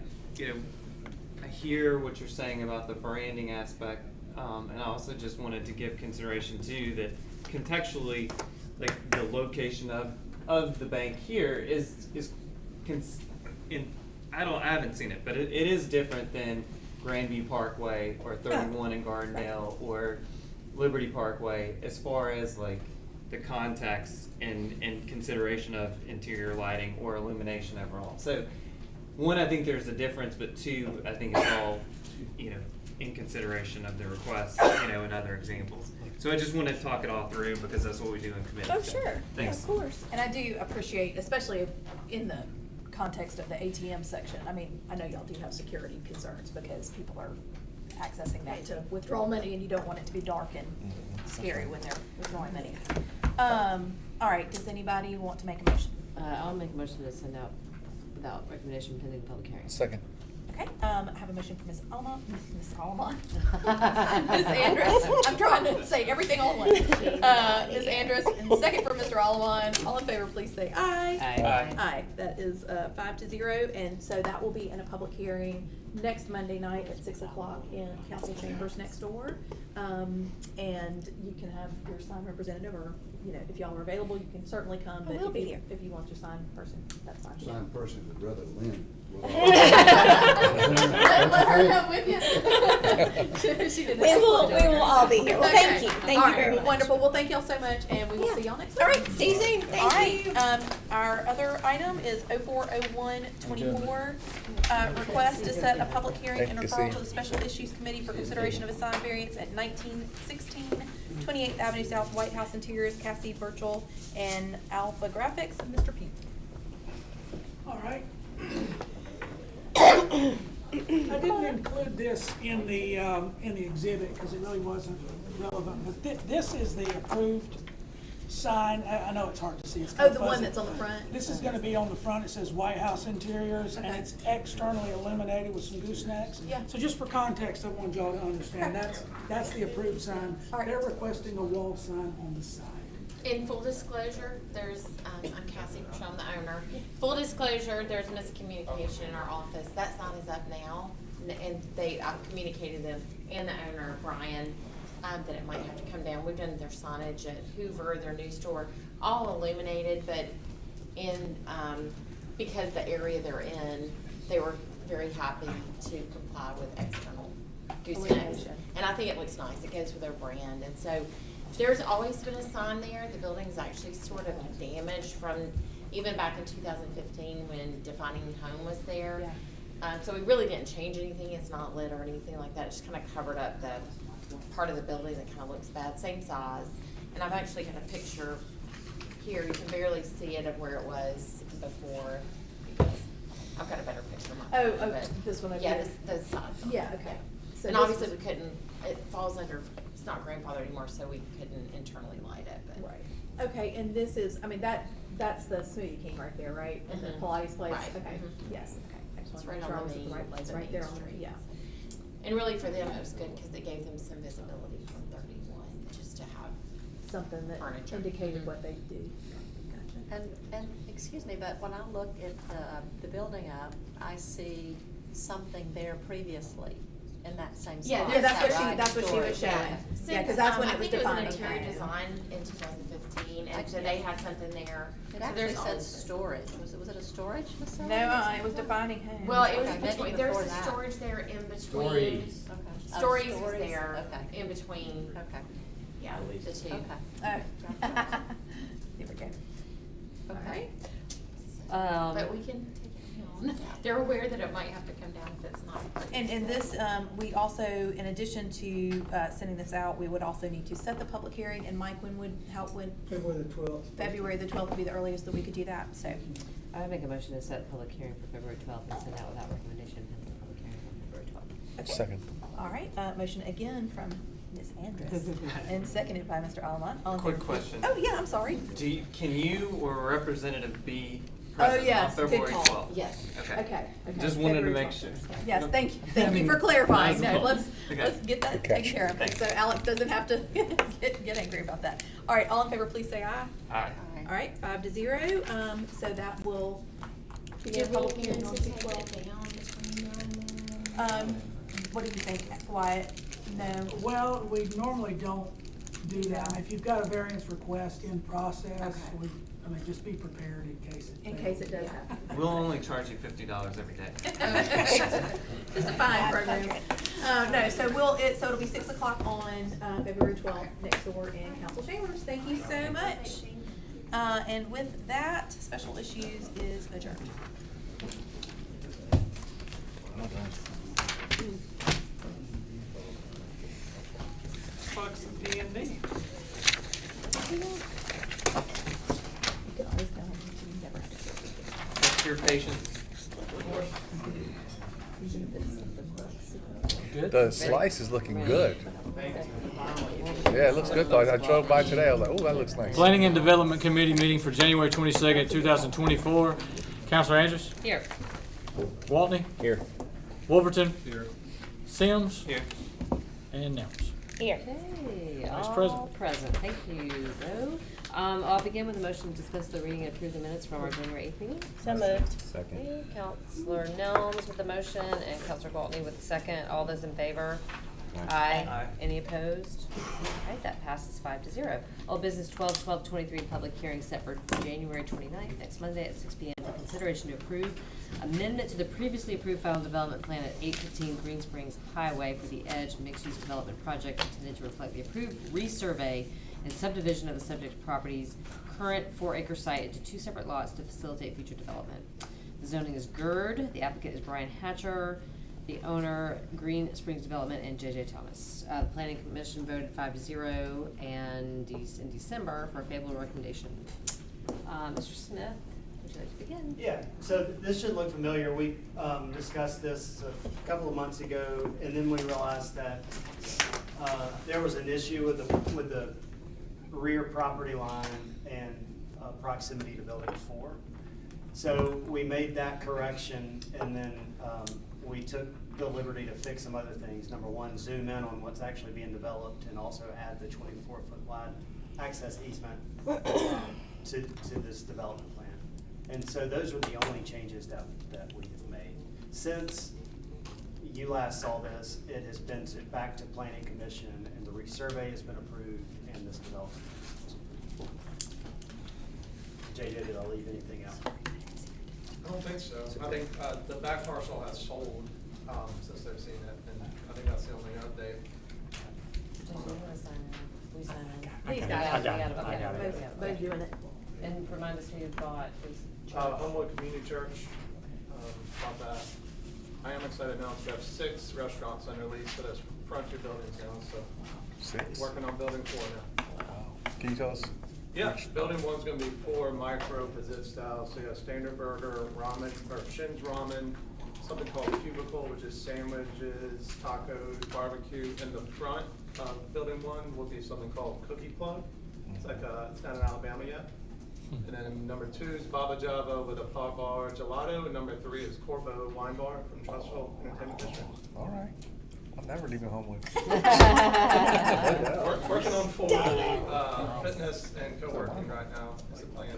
hear what you're saying about the branding aspect, and I also just wanted to give consideration too that contextually, like the location of the bank here I haven't seen it, but it is different than Grandview Parkway or 31 in Gardendale or Liberty Parkway as far as like the context and consideration of interior lighting or illumination overall. So one, I think there's a difference, but two, I think it's all, in consideration of the request, and other examples. So I just want to talk it all through because that's what we do in committee. Oh, sure. Thanks. Of course. And I do appreciate, especially in the context of the ATM section, I mean, I know y'all do have security concerns because people are accessing that to withdraw money and you don't want it to be dark and scary when they're withdrawing money. All right, does anybody want to make a motion? I'll make a motion to send out without recommendation pending public hearing. Second. Okay, I have a motion for Ms. Alma, Ms. Andrus, I'm trying to say everything all at once. Ms. Andrus, and second for Mr. Alawan. All in favor, please say aye. Aye. Aye. That is 5-0, and so that will be in a public hearing next Monday night at 6 o'clock in council chambers next door. And you can have your sign representative, or if y'all are available, you can certainly come. But we'll be here. If you want your sign person, that's fine. Sign person would rather win. Let her come with you. She didn't We will all be here. Well, thank you. Thank you very much. Wonderful. Well, thank y'all so much, and we will see y'all next week. All right. See you soon. Thank you. Our other item is 040124, request to set a public hearing and referral to the Special Issues Committee for consideration of a sign variance at 1916 28th Avenue South, White House Interiors, Cassie Virtual, and Alpha Graphics. Mr. Pugh. All All right. I didn't include this in the exhibit because it really wasn't relevant, but this is the approved sign. I know it's hard to see. It's kind Oh, of the one fuzzy. that's on the front? This is gonna be on the front. It says White House Interiors, and Okay. it's externally illuminated with some goosenecks. Yeah. So just for context, I want y'all to understand, that's the approved sign. All right. They're requesting a wall sign on the side. In full disclosure, there's, I'm Cassie Rochelle, I'm the owner. Full disclosure, there's miscommunication in our office. That sign is up now, and I've communicated them and the owner, Brian, that it might have to come down. We've done their signage at Hoover, their new store, all illuminated, but because the area they're in, they were very happy to comply with external goosenecks. Illumination. And I think it looks nice, it goes with their brand, and so there's always been a sign there. The building's actually sort of damaged from even back in 2015 when Defining Home was there. So we really didn't change anything. It's not lit or anything like that. It just kind of covered up the part of the building that kind of looks bad, same size. And I've actually got a picture here. You can barely see it of where it was before because I've got a better picture of my phone, but this one over yeah, here? this side. Yeah, okay. So And this obviously was- we couldn't, it falls under, it's not grandfathered anymore, so we couldn't internally light it, but. Right. Okay, and this is, I mean, that's the Smoothie King right there, right? And the Mhm. Pilates place? Right. Okay, Mhm. yes, okay. I just It's wanted to right make sure I on was the at the right place, the right main there on the, street. yeah. And really for them, it was good because it gave them some visibility from 31, just to have Something that furniture. indicated what they do. And, excuse me, but when I look at the building up, I see something there previously in that same spot. Yeah, Is that's that what right? that's what she was Storage, showing. okay. Yeah, 'cause that's when I it was think it was defined. an interior Okay. design in 2015, and so they had something there. It So actually there's said always- storage. Was it a storage facility? No, it was Defining Home. Well, it was Okay, maybe between, there's before a that. storage there in between. Stories. Okay. Oh, Stories was Stories, there, okay. in between. Okay. Yeah, the two. Okay. Oh. There we go. Okay. Um, But we can take it down. They're aware that it might have to come down if it's not. And this, we also, in addition to, sending this out, we would also need to set the public hearing, and Mike, when would, February the 12th. February the 12th would be the earliest that we could do that, so. I would make a motion to set public hearing for February 12th and send out without recommendation and the public hearing on February 12th. Okay. Second. All right, motion again from Ms. Andrus, and seconded by Mr. Allen. All in Quick favor? question. Oh, yeah, I'm sorry. Can you or a representative be Oh, present on yes, good February call. 12th? Yes. Okay. Okay. Just wanted to February make 12th. sure. Yes, thank you. I Thank you mean, for clarifying. might as No, well. let's Okay. get that taken care of, Thanks. so Alex doesn't have to get angry about that. All right, all in favor, please say aye. Aye. All right, 5-0, so that will Did begin we public need hearing to on take 2/12. it down between now and then? What do you think, Wyatt? No? Well, we normally don't do that. If you've got a variance request in process, Okay. just be prepared in case it In fails. case it does happen. We'll only charge you $50 every day. Just a fine program. No, so it'll be 6 o'clock on, February 12th, next door in council chambers. Thank you so much. And with that, special issues is adjourned. Bucks and D&D. You can always go home, you never have to. Thanks for your patience. The slice is looking good. Yeah, it looks good though. I drove by today. I was like, oh, that looks nice. Planning and Development Committee meeting for January 22nd, 2024. Counselor Andrews? Here. Waltney? Here. Wolverton? Here. Sims? Here. And Nelms. Here. Okay, Vice all President. present. Thank you, Bo. I'll begin with a motion to discuss the reading and approve the minutes from our January 8th meeting. So moved. Second. Okay, Counselor Nelms with the motion and Counselor Gwaltney with the second. All those in favor? Aye. Aye. Any opposed? Okay, that passes 5-0. Old business 12/12/23 public hearing set for January 29th, next Monday at 6 p.m. for consideration to approve amendment to the previously approved final development plan at 815 Green Springs Highway for the Edge mixed-use development project intended to reflect the approved resurvey and subdivision of the subject property's current 4-acre site into 2 separate lots to facilitate future development. The zoning is GERD. The applicant is Brian Hatcher. The owner, Green Springs Development, and J.J. Thomas. The Planning Commission voted 5-0 and in December for a favorable recommendation. Mr. Smith, would would you like to begin? Yeah, so this should look familiar. We discussed this a couple of months ago, and then we realized that there was an issue with the rear property line and proximity to building 4. So we made that correction, and then we took the liberty to fix some other things. Number one, zoom in on what's actually being developed, and also add the 24-foot wide access easement to this development plan. And so those were the only changes that we have made. Since you last saw this, it has been back to planning commission, and the resurvey has been approved, and this development. JJ, did I leave anything out? I don't think so. I think the back parcel has sold since they've seen it, and I think that's the only update. Please, I got it. Both doing it. And remind us who you bought, is Homewood Community Church, bought that. I am excited now to have 6 restaurants under lease for those front 2 buildings now, so. 6? Working on building 4 now. Wow. Can you tell us? Yeah, building 1's gonna be 4 micro visit styles, so you have standard burger, ramen, or Shin's ramen, something called cubicle, which is sandwiches, tacos, barbecue. In the front of building 1 will be something called cookie plug. It's like it's not in Alabama yet. And then number 2 is Baba Java with a pop bar gelato, and number 3 is Corbo Wine Bar from Trustful Entertainment District. All right. I'm never leaving Homewood. Working on 4 fitness and co-working right now. Is the plan.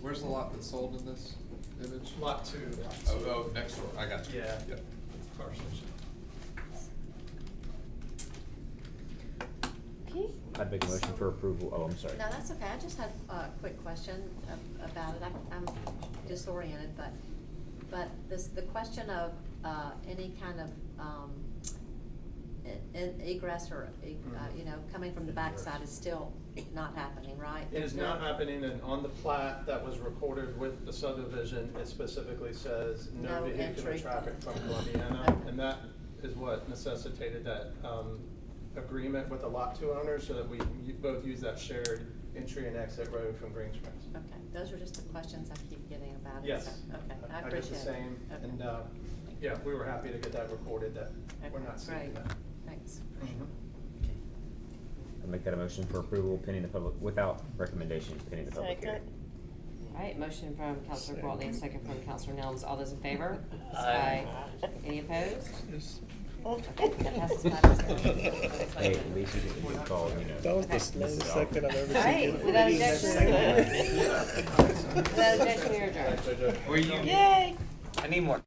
Where's the lot that's sold in this image? Lot 2. Oh, next door. I got you. Yeah. Yep. Car station. Okay. I'd make a motion for approval. Oh, I'm sorry. No, that's okay. I just had a quick question about it. I'm disoriented, but the question of any kind of egress or, coming from the backside is still not happening, right? It is not happening, and on the plat that was recorded with the subdivision, it specifically says no No vehicular entry. traffic from Columbiana, Okay. and that is what necessitated that agreement with the lot 2 owners, so that we both use that shared entry and exit road from Green Springs. Okay, those are just the questions I keep getting about it. Yes. So, okay, I get appreciate the it. same, Okay. and yeah, we were happy to get that recorded, that we're not seeing Great. that. Thanks. I'll make that a motion for approval pending the public, without recommendation, pending the public hearing. All right, motion from Counselor Gwaltney, and second from Counselor Nellens. All those in favor? Aye. Any opposed? Yes. Okay, that passes 5-0. Hey, at least you didn't get called, That was the slowest second I've ever seen. All right, without objection, without objection, we are adjourned. Were you? Yay! I need more.